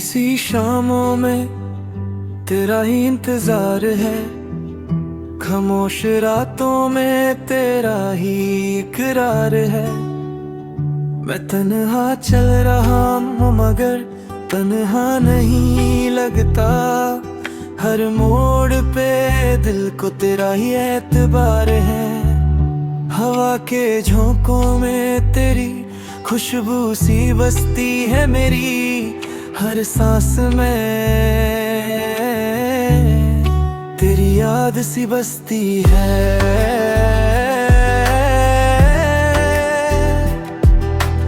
सी शामों में तेरा ही इंतजार है, खामोश रातों में तेरा ही इकरार है। मैं तन्हा चल रहा हूँ मगर तन्हा नहीं लगता, हर मोड़ पे दिल को तेरा ही एतबार है। हवा के झोंकों में तेरी खुशबू सी बसती है मेरी, हर सांस में तेरी याद सी बसती है।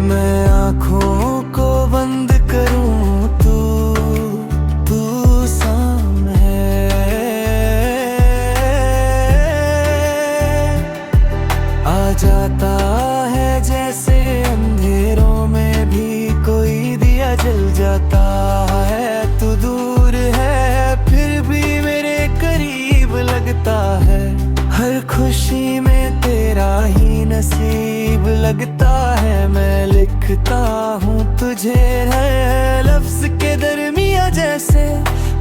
मैं आँखों को बंद करूं तू सामने आ जाता है, जैसे अंधेरों में भी कोई दिया जल जाता है। तू दूर है फिर भी मेरे करीब लगता है, हर खुशी में तेरा ही नसीब लगता है। मैं लिखता हूँ तुझे है लफ्ज के दरमिया, जैसे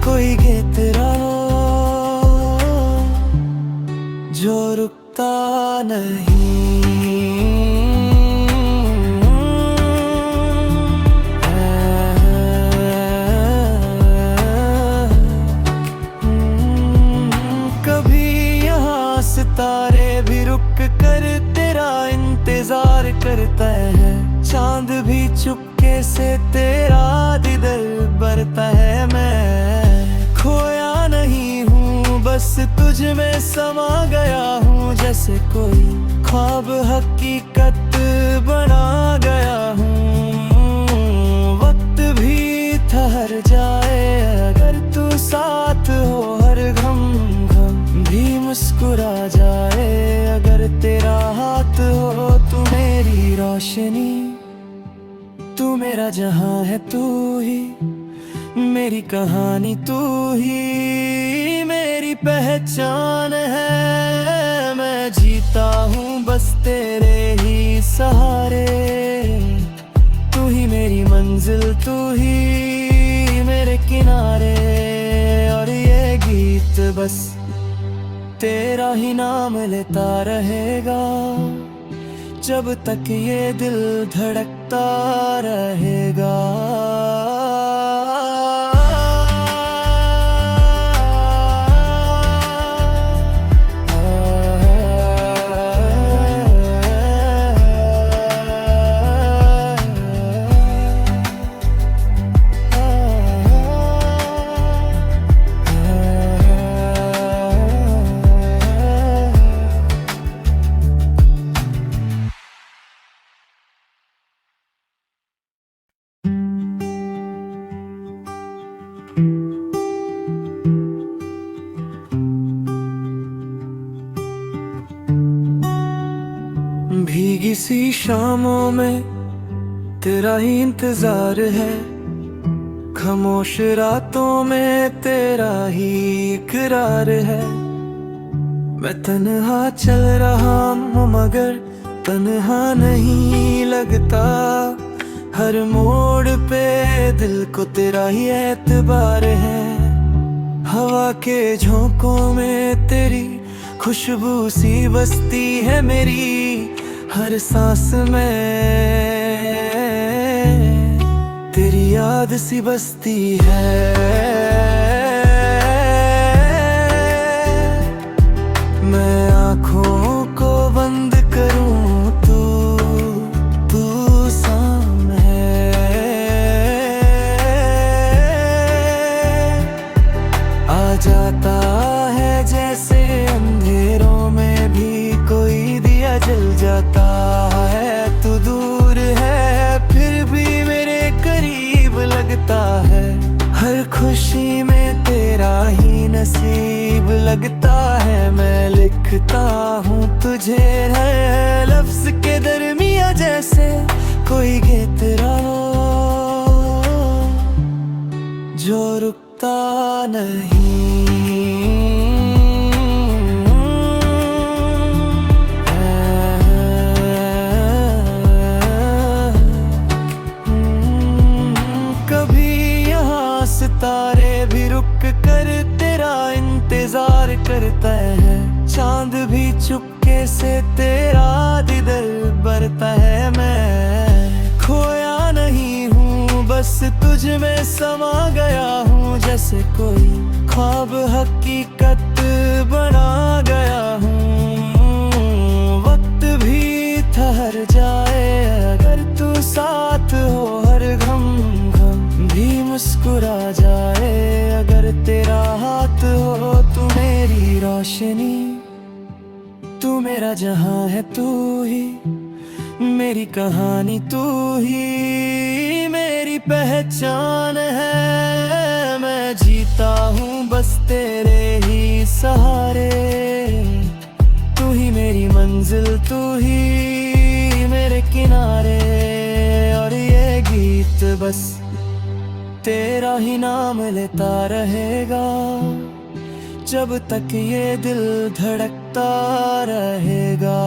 कोई गीत हो जो रुकता नहीं। सितारे भी रुक कर तेरा इंतजार करता है, चांद भी चुपके से तेरा दीदार बरता है। मैं खोया नहीं हूँ, बस तुझ में समा गया हूँ, जैसे कोई ख्वाब हकीकत बना गया हूँ। वक्त भी ठहर जाए अगर तू साथ हो, हर गम भी मुस्कुरा जाए अगर तेरा हाथ हो। तू मेरी रोशनी, तू मेरा जहां है, तू ही मेरी कहानी, तू ही मेरी पहचान है। मैं जीता हूँ बस तेरे ही सहारे, तू ही मेरी मंजिल, तू ही मेरे किनारे। और ये गीत बस तेरा ही नाम लेता रहेगा, जब तक ये दिल धड़कता रहेगा। भीगी सी शामों में तेरा ही इंतजार है, खामोश रातों में तेरा ही इकरार है। मैं तन्हा चल रहा हूँ मगर तन्हा नहीं लगता, हर मोड़ पे दिल को तेरा ही एतबार है। हवा के झोंकों में तेरी खुशबू सी बसती है मेरी, हर सांस में तेरी याद सी बसती है। मैं आँखों को बंद करूं तू सामने आ जाता है, जैसे अंधेरों में भी कोई दिया जल जाता है। तू दूर है फिर भी मेरे करीब लगता है, हर खुशी में तेरा ही नसीब लगता है। मैं लिखता हूँ तुझे है लफ्ज के दरमिया, जैसे कोई गीत हो जो रुकता नहीं। कभी यहाँ इंतजार करता है। चांद भी चुपके से तेरा दीदार बरता है। मैं खोया नहीं हूँ, बस तुझ में समा गया हूँ। जैसे कोई ख्वाब हकीकत बना गया हूँ। वक्त भी ठहर जाए अगर तू साथ हो, हर गम भी मुस्कुरा जाए अगर तेरा हाथ हो। तू मेरी रोशनी, तू मेरा जहां है, तू ही मेरी कहानी, तू ही मेरी पहचान है। मैं जीता हूँ बस तेरे ही सहारे। तू ही मेरी मंजिल, तू ही मेरे किनारे। और ये गीत बस तेरा ही नाम लेता रहेगा जब तक ये दिल धड़कता रहेगा।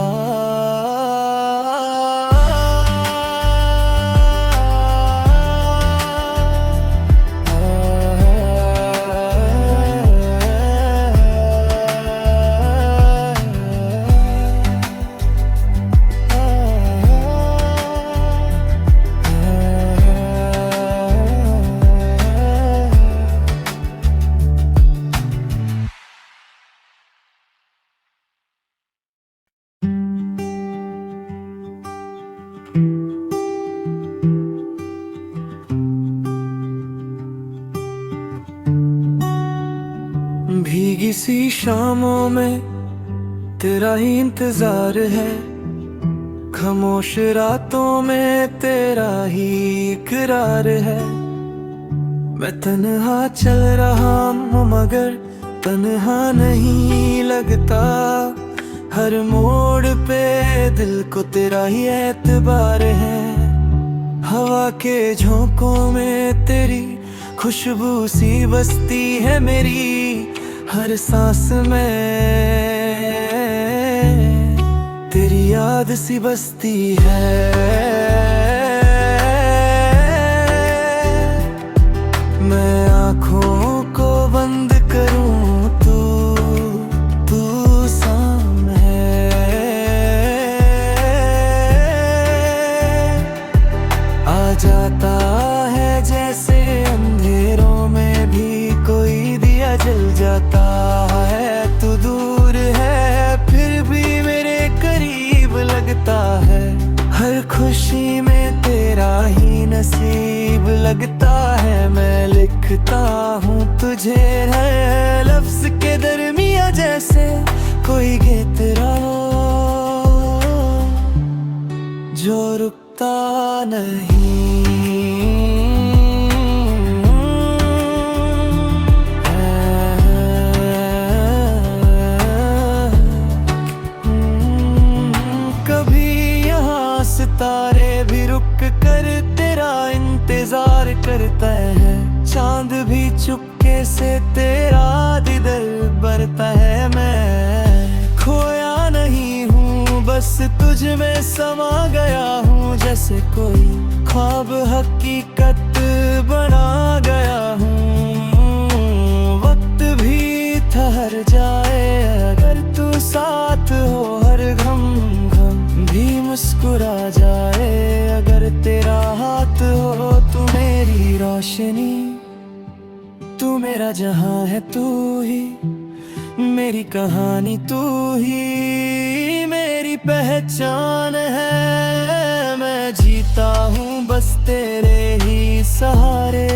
भीगी सी शामों में तेरा ही इंतजार है। खामोश रातों में तेरा ही इकरार है। मैं तन्हा चल रहा हूँ मगर तन्हा नहीं लगता। हर मोड़ पे दिल को तेरा ही एतबार है। हवा के झोंकों में तेरी खुशबू सी बसती है मेरी हर सांस में। तेरी याद सी बसती है। मैं आँखों को बंद करूं तू सामने आ जाता है। जैसे अंधेरों में भी कोई दिया जल जाता है। तू दूर है फिर भी मेरे करीब लगता है। हर खुशी में तेरा ही नसीब लगता है। मैं लिखता हूँ तुझे है लफ्ज के दरमिया जैसे कोई गीत हो जो रुकता नहीं। सितारे भी रुक कर तेरा इंतजार करता है। चांद भी चुपके से तेरा दीदार बरता है। मैं खोया नहीं हूँ, बस तुझ में समा गया हूँ। जैसे कोई ख्वाब हकीकत बना गया हूँ। वक्त भी ठहर जाए अगर तू साथ हो, हर गम भी मुस्कुरा जाए अगर तेरा हाथ हो। तू मेरी रोशनी, तू मेरा जहां है, तू ही मेरी कहानी, तू ही मेरी पहचान है। मैं जीता हूँ बस तेरे ही सहारे।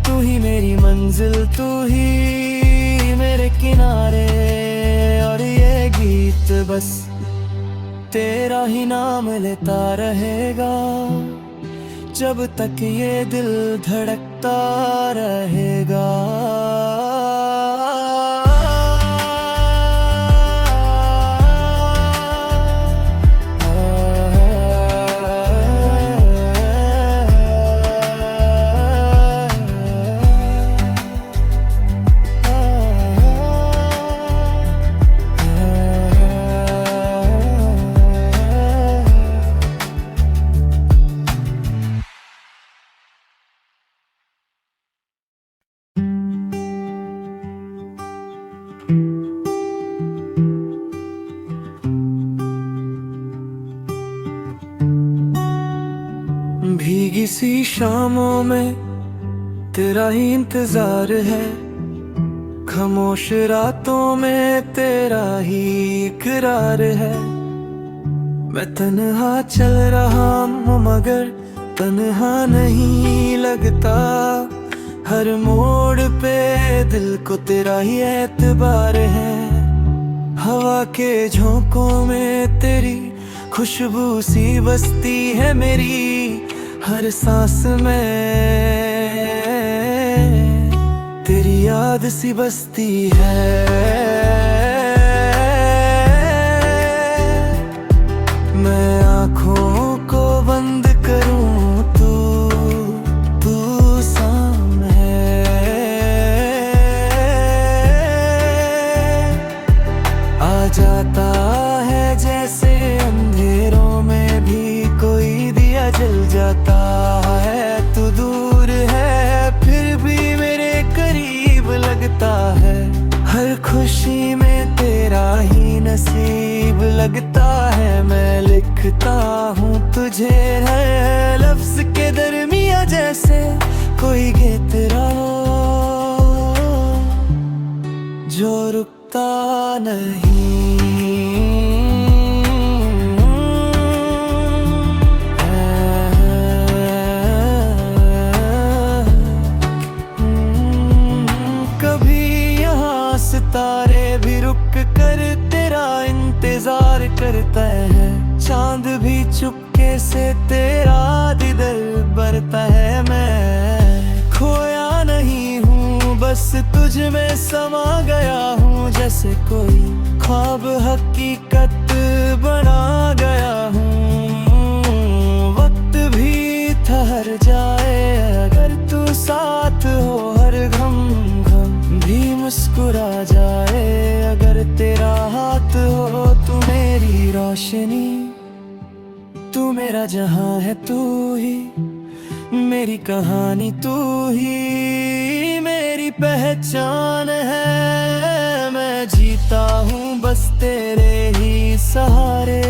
तू ही मेरी मंजिल, तू ही मेरे किनारे। और ये गीत बस तेरा ही नाम लेता रहेगा जब तक ये दिल धड़कता रहेगा। सी शामों में तेरा ही इंतजार है, खामोश रातों में तेरा ही इकरार है। मैं तन्हा चल रहा हूँ मगर तन्हा नहीं लगता, हर मोड़ पे दिल को तेरा ही एतबार है। हवा के झोंकों में तेरी खुशबू सी बसती है मेरी, हर सांस में तेरी याद सी बसती है। मैं आँखों को बंद करूं तू सामने, आ जाता है जैसे अंधेरों में भी कोई दिया जल जाता है। तू दूर है फिर भी मेरे करीब लगता है, हर खुशी में तेरा ही नसीब लगता है। मैं लिखता हूँ तुझे है लफ्ज के दरमिया जैसे कोई गीत रहा जो रुकता नहीं। सितारे भी रुक कर तेरा इंतजार करता है, चांद भी चुपके से तेरा दीदार बरता है। मैं खोया नहीं हूँ बस तुझ में समा गया हूँ, जैसे कोई ख्वाब हकीकत बना गया हूँ। वक्त भी ठहर जाए अगर तू साथ हो, हर गम भी मुस्कुरा जाए अगर तेरा हाथ हो। तू मेरी रोशनी, तू मेरा जहां है, तू ही मेरी कहानी, तू ही मेरी पहचान है। मैं जीता हूँ बस तेरे ही सहारे,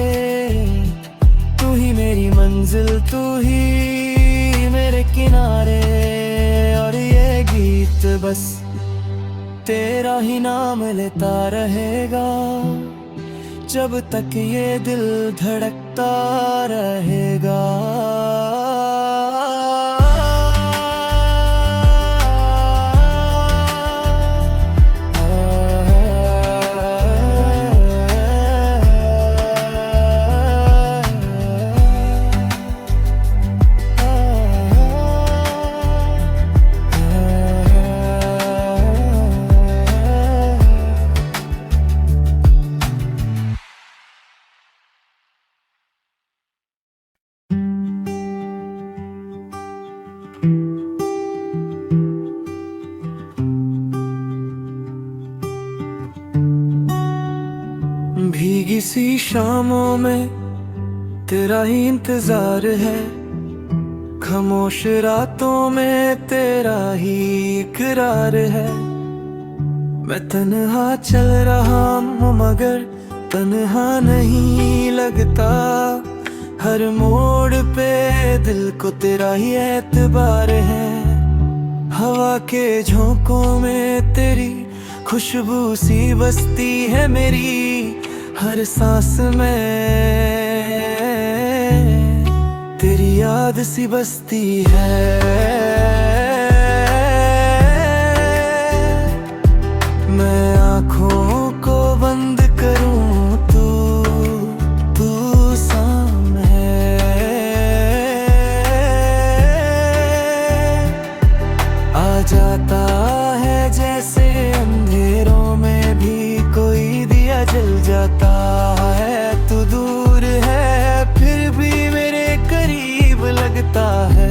तू ही मेरी मंजिल, तू ही मेरे किनारे। और ये गीत बस तेरा ही नाम लेता रहेगा जब तक ये दिल धड़कता रहेगा। भीगी सी शामों में तेरा ही इंतजार है, खामोश रातों में तेरा ही इकरार है। मैं तन्हा चल रहा हूँ मगर तन्हा नहीं लगता, हर मोड़ पे दिल को तेरा ही एतबार है। हवा के झोंकों में तेरी खुशबू सी बसती है मेरी, हर सांस में तेरी याद सी बसती है। मैं आँखों को बंद करूं तू सामने, आ जाता है जैसे अंधेरों में भी कोई दिया जल जाता है। तू दूर है फिर भी मेरे करीब लगता है,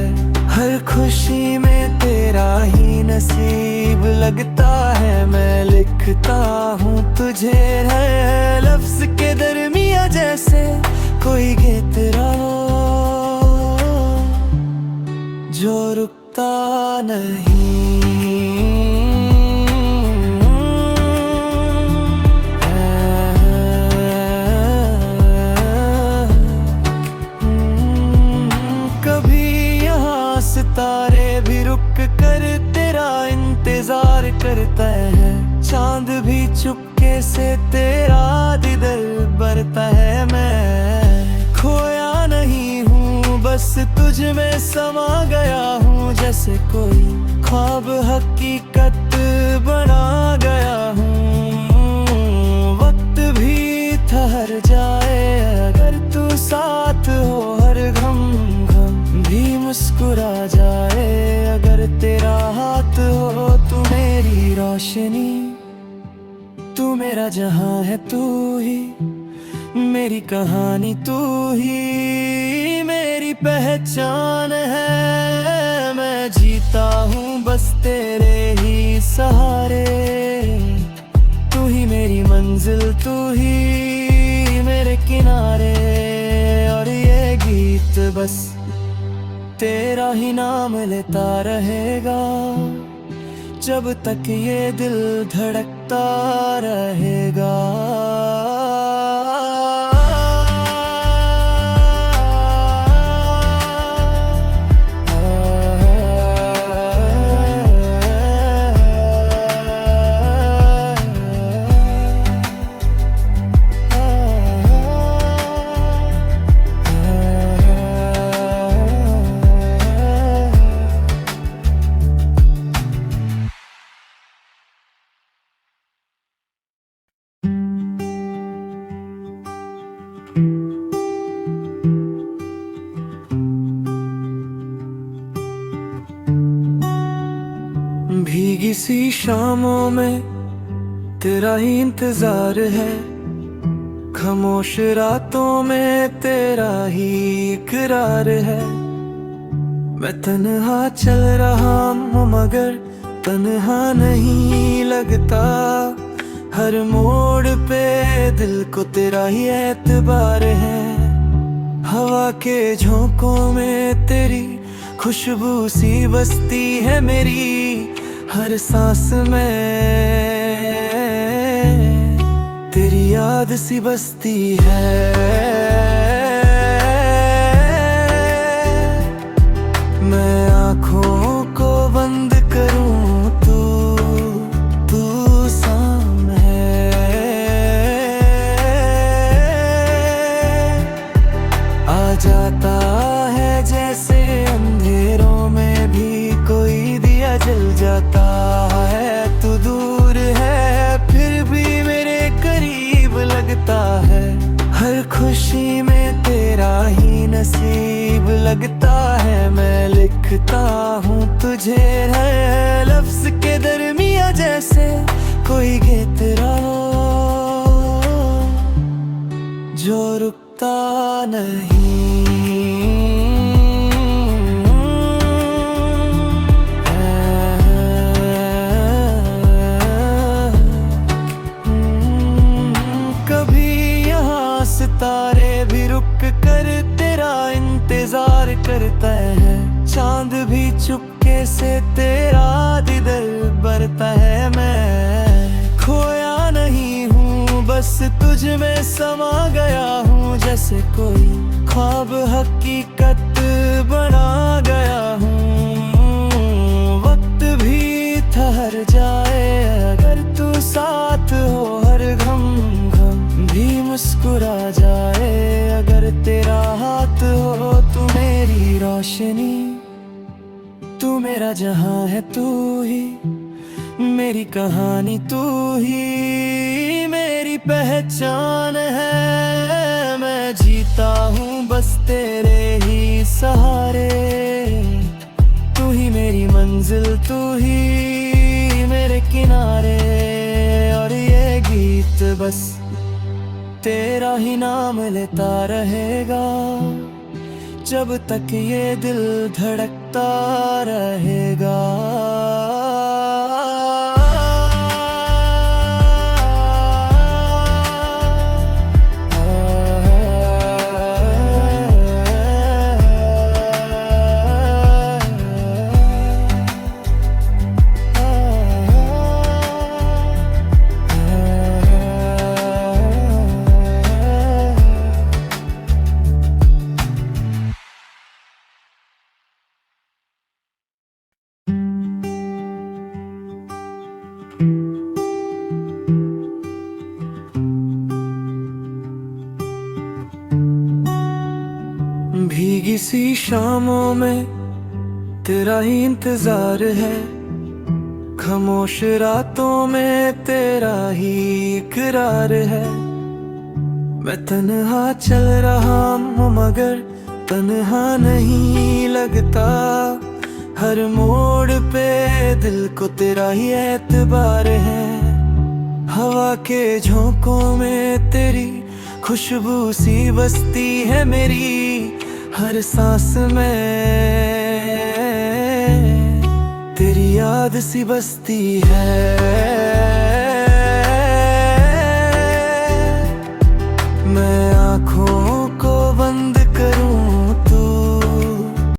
हर खुशी में तेरा ही नसीब लगता है। मैं लिखता हूँ तुझे है लफ्ज के दरमिया जैसे कोई गीत रहा जो रुकता नहीं। कभी यहाँ चुपके से तेरा दिदर बरता है। मैं खोया नहीं हूँ, बस तुझ में समा गया हूँ। जैसे कोई ख्वाब हकीकत बना गया हूँ। वक्त भी ठहर जाए अगर तू साथ हो, हर गम गम भी मुस्कुरा जाए अगर तेरा हाथ हो। तू मेरी रोशनी, तू मेरा जहां है, तू ही मेरी कहानी, तू ही मेरी पहचान है। मैं जीता हूँ बस तेरे ही सहारे, तू ही मेरी मंजिल, तू ही मेरे किनारे। और ये गीत बस तेरा ही नाम लेता रहेगा जब तक ये दिल धड़कता रहेगा। भीगी सी शामों में तेरा ही इंतजार है, खामोश रातों में तेरा ही इकरार है। मैं तन्हा चल रहा हूँ मगर तन्हा नहीं लगता, हर मोड़ पे दिल को तेरा ही एतबार है। हवा के झोंकों में तेरी खुशबू सी बसती है मेरी हर सांस में, तेरी याद सी बसती है। मैं आँखों को बंद करूं तू सामने आ जाता है। जैसे अंधेरों में भी कोई दिया जल जाता है। तू दूर है फिर भी मेरे करीब लगता है, हर खुशी में तेरा ही नसीब लगता है। मैं लिखता हूँ तुझे है लफ्ज के दरमिया, जैसे कोई गीत हो जो रुकता नहीं। सितारे भी रुक कर तेरा इंतजार करता है, चांद भी चुपके से तेरा दिदर बरता है। मैं खोया नहीं हूँ, बस तुझ में समा गया हूँ। जैसे कोई ख्वाब हकीकत बना गया हूँ। वक्त भी ठहर जाए अगर तू साथ हो, हर गम भी मुस्कुरा जाए अगर तेरा हाथ हो। तू मेरी रोशनी, तू मेरा जहां है, तू ही मेरी कहानी, तू ही मेरी पहचान है। मैं जीता हूँ बस तेरे ही सहारे, तू ही मेरी मंजिल, तू ही मेरे किनारे। और ये गीत बस तेरा ही नाम लेता रहेगा जब तक ये दिल धड़कता रहेगा। रूठी सी शामों में तेरा ही इंतजार है, खामोश रातों में तेरा ही इकरार है। मैं तन्हा चल रहा हूँ मगर तन्हा नहीं लगता, हर मोड़ पे दिल को तेरा ही एतबार है। हवा के झोंकों में तेरी खुशबू सी बसती है मेरी हर सांस में, तेरी याद सी बसती है।